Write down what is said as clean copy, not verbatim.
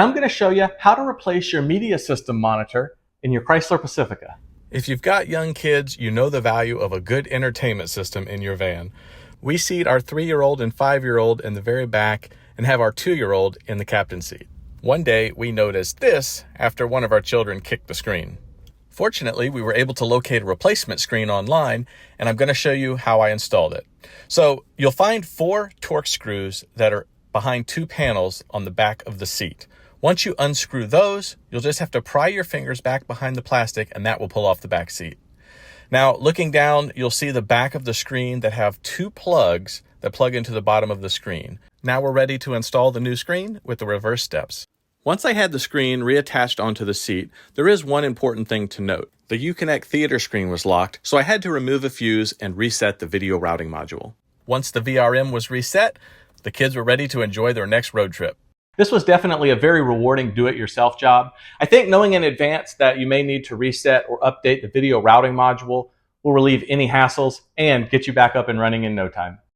I'm going to show you how to replace your media system monitor in your Chrysler Pacifica. If you've got young kids, you know the value of a good entertainment system in your van. We seat our 3-year-old and 5-year-old in the very back and have our 2-year-old in the captain's seat. One day, we noticed this after one of our children kicked the screen. Fortunately, we were able to locate a replacement screen online, and I'm going to show you how I installed it. So you'll find 4 Torx screws that are behind 2 panels on the back of the seat. Once you unscrew those, you'll just have to pry your fingers back behind the plastic and that will pull off the back seat. Now, looking down, you'll see the back of the screen that have 2 plugs that plug into the bottom of the screen. Now we're ready to install the new screen with the reverse steps. Once I had the screen reattached onto the seat, there is one important thing to note. The Uconnect theater screen was locked, so I had to remove a fuse and reset the video routing module. Once the VRM was reset, the kids were ready to enjoy their next road trip. This was definitely a very rewarding do-it-yourself job. I think knowing in advance that you may need to reset or update the video routing module will relieve any hassles and get you back up and running in no time.